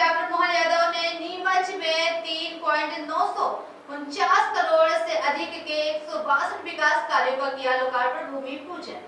Doctor Mohan Yadav ने नीमच में 3.949 करोड़ से अधिक के 162 विकास कार्यों का किया लोकार्पण भूमि पूजन।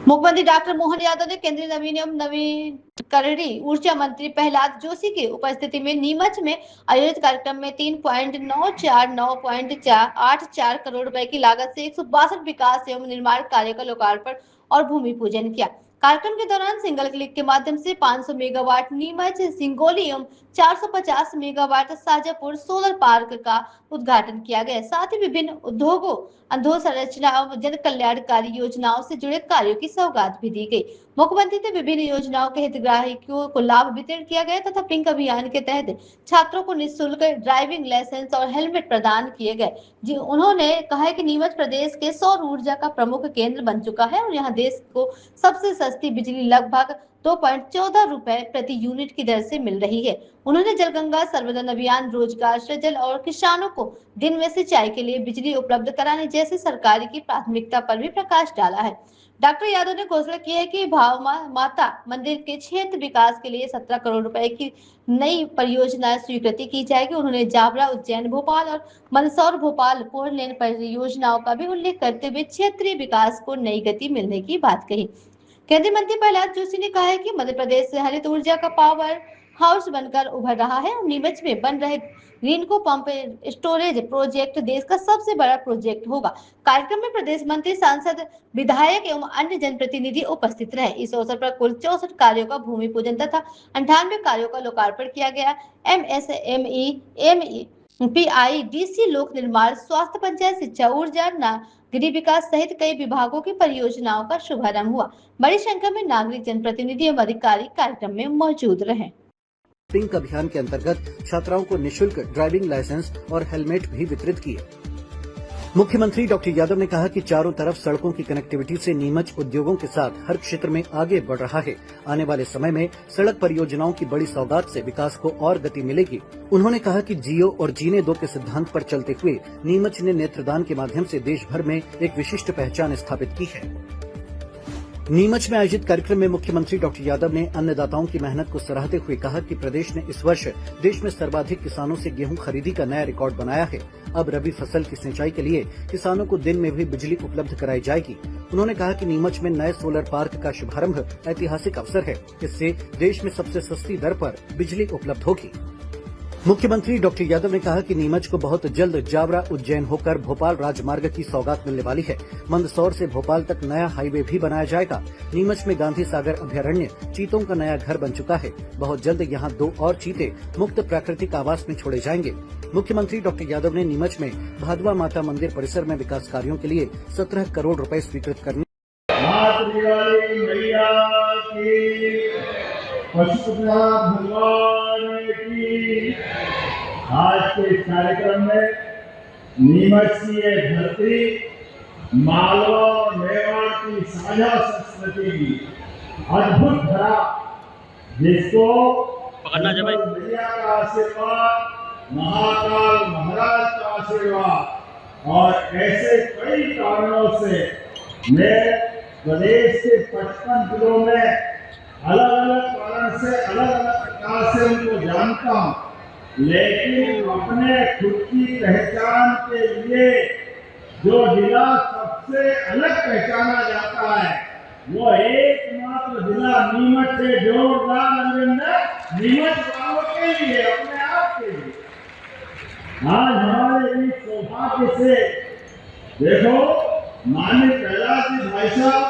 मुख्यमंत्री डॉक्टर मोहन यादव ने केंद्रीय नवीन एवं नवीकरणीय ऊर्जा मंत्री प्रहलाद जोशी की उपस्थिति में नीमच में आयोजित कार्यक्रम में 3.984 करोड़ रुपए की लागत से 162 विकास एवं निर्माण कार्य का लोकार्पण और भूमि पूजन किया। कार्यक्रम के दौरान सिंगल क्लिक के माध्यम से 500 मेगावाट नीमच सिंगोली एवं 450 मेगावाट साजापुर सोलर पार्क का उद्घाटन किया गया। साथ ही विभिन्न उद्योगों, अधोसंरचना एवं जन कल्याणकारी योजनाओं से जुड़े कार्यों की सौगात भी दी गई। मुख्यमंत्री ने विभिन्न योजनाओं के हितग्राहियों को लाभ वितरण किया गया तथा पिंक अभियान के तहत छात्रों को निःशुल्क ड्राइविंग लाइसेंस और हेलमेट प्रदान किए गए। जी उन्होंने कहा कि नीमच प्रदेश के सौर ऊर्जा का प्रमुख केंद्र बन चुका है और यहाँ देश को सबसे सस्ती बिजली लगभग 2.14 रुपए प्रति यूनिट की दर से मिल रही है। उन्होंने जलगंगा सर्वजन अभियान, रोजगार सृजन और किसानों को दिन में सिंचाई के लिए बिजली उपलब्ध कराने जैसी सरकार की प्राथमिकता पर भी प्रकाश डाला है। डॉक्टर यादव ने घोषणा की है कि भाव माता मंदिर के क्षेत्र विकास के लिए 17 करोड़ रुपए की नई परियोजना स्वीकृति की जाएगी। उन्होंने जावरा, उज्जैन, भोपाल और मंदसौर भोपाल 4 लेन परियोजनाओं का भी उल्लेख करते हुए क्षेत्रीय विकास को नई गति मिलने की बात कही। केंद्रीय मंत्री प्रहलाद जोशी ने कहा है कि मध्य प्रदेश से हरित ऊर्जा का पावर हाउस बनकर उभर रहा है और नीमच में बन रहे ग्रीनको पंप स्टोरेज प्रोजेक्ट देश का सबसे बड़ा प्रोजेक्ट होगा। कार्यक्रम में प्रदेश मंत्री, सांसद, विधायक एवं अन्य जनप्रतिनिधि उपस्थित रहे। इस अवसर पर कुल 64 कार्यों का भूमि पूजन तथा 98 कार्यों का लोकार्पण किया गया। MSME, PIDC, लोक निर्माण, स्वास्थ्य, पंचायत, शिक्षा, ऊर्जा, गृह विकास सहित कई विभागों की परियोजनाओं का शुभारंभ हुआ। बड़ी संख्या में नागरिक, जनप्रतिनिधि एवं अधिकारी कार्यक्रम में मौजूद रहे। पिंक अभियान के अंतर्गत छात्राओं को निःशुल्क ड्राइविंग लाइसेंस और हेलमेट भी वितरित किए। मुख्यमंत्री डॉक्टर यादव ने कहा कि चारों तरफ सड़कों की कनेक्टिविटी से नीमच उद्योगों के साथ हर क्षेत्र में आगे बढ़ रहा है। आने वाले समय में सड़क परियोजनाओं की बड़ी सौगात से विकास को और गति मिलेगी। उन्होंने कहा कि जियो और जीने दो के सिद्धांत पर चलते हुए नीमच ने नेत्रदान के माध्यम से देश भर में एक विशिष्ट पहचान स्थापित की है। नीमच में आयोजित कार्यक्रम में मुख्यमंत्री डॉक्टर यादव ने अन्नदाताओं की मेहनत को सराहते हुए कहा कि प्रदेश ने इस वर्ष देश में सर्वाधिक किसानों से गेहूं खरीदी का नया रिकॉर्ड बनाया है। अब रबी फसल की सिंचाई के लिए किसानों को दिन में भी बिजली उपलब्ध कराई जाएगी। उन्होंने कहा कि नीमच में नए सोलर पार्क का शुभारंभ ऐतिहासिक अवसर है। इससे देश में सबसे सस्ती दर पर बिजली उपलब्ध होगी। मुख्यमंत्री डॉक्टर यादव ने कहा कि नीमच को बहुत जल्द जावरा, उज्जैन होकर भोपाल राजमार्ग की सौगात मिलने वाली है। मंदसौर से भोपाल तक नया हाईवे भी बनाया जाएगा। नीमच में गांधी सागर अभयारण्य चीतों का नया घर बन चुका है। बहुत जल्द यहां 2 और चीते मुक्त प्राकृतिक आवास में छोड़े जाएंगे। मुख्यमंत्री डॉक्टर यादव ने नीमच में भादवा माता मंदिर परिसर में विकास कार्यों के लिए 17 करोड़ रुपए स्वीकृत करने आज के इस कार्यक्रम में नीमच की ये धरती मालवा और मेवाड़ की साझा संस्कृति की अद्भुत धरा, जिसको मैया का आशीर्वाद, महाकाल महाराज का आशीर्वाद और ऐसे कई कारणों से मैं प्रदेश के 55 जिलों में अलग अलग कारण से, अलग अलग प्रकार से उनको जानता हूँ, लेकिन अपने खुद की पहचान के लिए जो जिला सबसे अलग पहचाना जाता है वो एकमात्र जिला नीमच से। जोरदार अभिनंदन नीमच वालों के लिए, अपने आप के लिए। आज हमारे इस सौभाग्य से देखो, माननीय प्रहलाद जी भाई साहब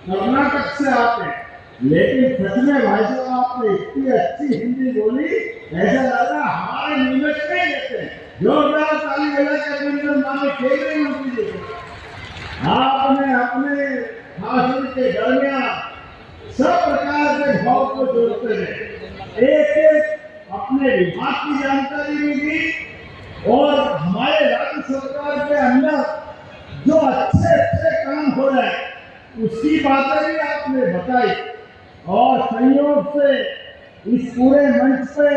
कर्नाटक से आते हैं, लेकिन सच में भाई साहब आपने इतनी अच्छी हिंदी बोली, ऐसा लगा हमारे नीमच में ही रहते हैं। जोरदार ताली बजा के अभिनंदन माननीय केंद्रीय मंत्री जी को। आपने अपने भाषण के दरमियान सब प्रकार के भाव को जोड़ते रहे, एक एक अपने विभाग की जानकारी भी दी और हमारे राज्य सरकार के अंदर जो अच्छे अच्छे काम हो रहे हैं उसकी बातें भी आपने बताई। और संयोग से इस पूरे मंच पे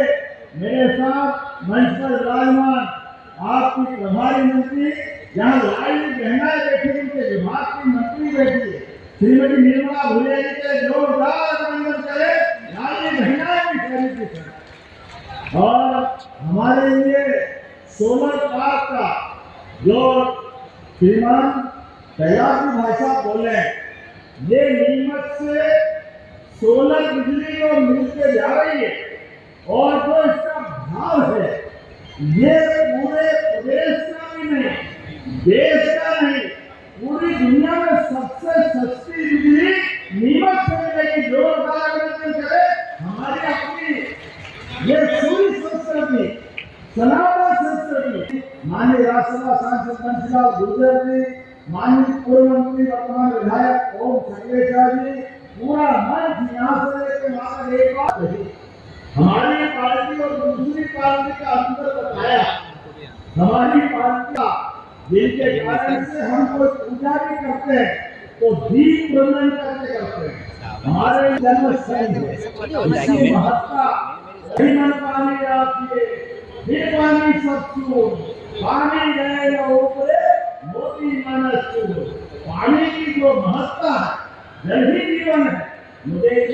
मेरे साथ मंच पर विराजमान आपकी प्रभारी मंत्री, जहाँ लाली बहनाएं बैठी, उनके विभाग की मंत्री बैठी है, श्रीमती निर्मला भूरिया जी के जोरदार अभिनंदन करें। लाली बहनाएं भी खरीदी। और हमारे लिए सोलर पार्क का जो श्रीमान तैयार की भाषा बोले, ये नीमच से सोलर बिजली जो मिलके जा रही है और जो इसका भाव है, ये पूरे प्रदेश का भी नहीं, देश का नहीं, पूरी दुनिया में सबसे सस्ती बिजली नीमच से मिलेगी। जोरदार अभिनंदन करें हमारी अपनी ये पूरी संस्कृति, सनातन संस्कृति। माननीय राज्यसभा सांसद बंशीलाल गुर्जर जी, माननीय पूर्व मंत्री वर्तमान विधायक ओम संगेशा जी, पूरा मंच यहाँ से लेकर वहां तक एक बात कही, हमारी पार्टी और दूसरी पार्टी का अंतर बताया। हमारी पार्टी का जिनके कारण से हम कोई पूजा भी करते हैं तो दीप प्रज्वलन करके करते हैं। हमारे जन्म स्थल है, इसकी महत्ता मन पानी आती है, फिर पानी सब छूट, पानी गए या ऊपरे मोती मन छूट। पानी की जो महत्ता है, जल ही जीवन है। मुझे